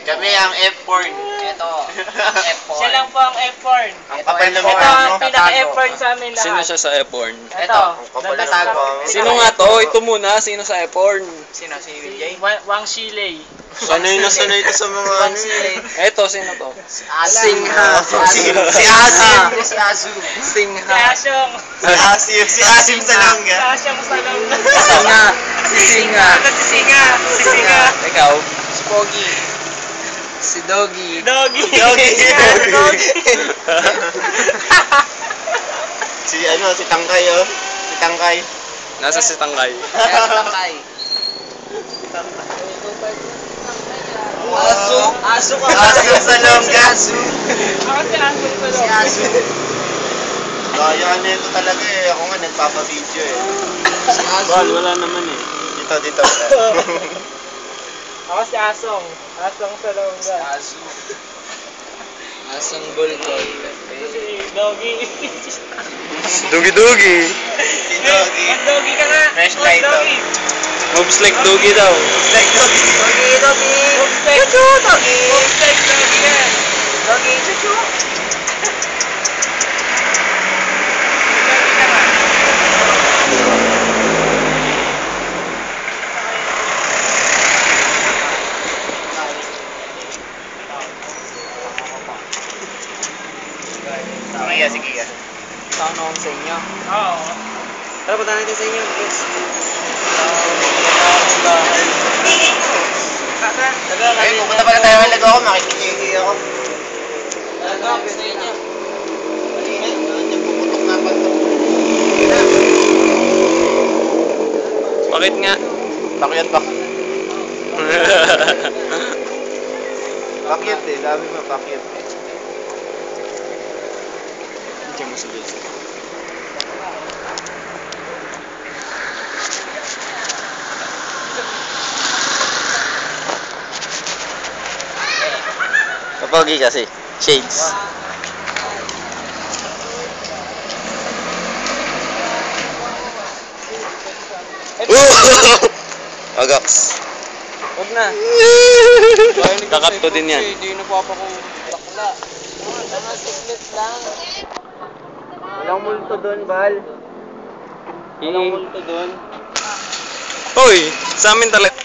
Kami ang F-porn. Ito, F4. Siya lang po ang F-porn. Ang kapal ng Ito mukha ang mo. pinaka-F-porn sa amin lahat. Sino siya sa F-porn? Ito. Ang kapal ng mukha mo. Sino nga to? Ito muna. Sino sa F-porn? Sino? Si Si Jay? Wang Shilei. Sanay na sanay ito sa mga ano. Ito, sino to? Singha. Si Asim. Si Azu. Si Singha. Asyong. Si Asim Si Salonga. Asyong Salonga. Singa. Si Singa. Ito si Singa. Si Singa. Ikaw? Si Pogi. Si Doggy. Doggy. Doggy. Doggy. Si Tangkay oh. Si Tangkay. Nasa si Tangkay. Kaya si Tangkay. Asu. Asu ka. Asu Salonga. Asu. Ako si Asyong Si Salonga. Asu. Kaya nito talaga eh. Ako nga nagpapa-video eh. Si Asu. Wala naman eh. Dito wala. Ako si Asong. Asong Salonga. Asu. Asong Bulldog. Ito si Doggy. Dugi-dugi. Si Doggy. Mas Doggy ka nga. Flashlight Mas Doggy. Moves like Dugi daw. Like Doggy. Doggy, Doggy. Upstairs. Chuchu, Doggy. Upstairs Doggy ka. Doggy, chuchu. Doggy ka nga. Sige ka. Saan ako sa inyo? Oo. Tara, punta natin sa inyo. Please. Ay, pupunta pala tayo ng lago ako. Makikigigi ako. Talaga, gusto niyo. Nagpuputok na pa ito. Bakit nga? Pakyat ba? Pakyat eh. Dami mo pakyat eh. Diyan mo sa base. Kapagi kasi. Shades. Agaks. Huwag na. Kakat ko din yan. Hindi na papa kong bakla. Mga siklit lang. Walang multo doon, Bal. Walang multo doon. Hoy! Sa amin talaga.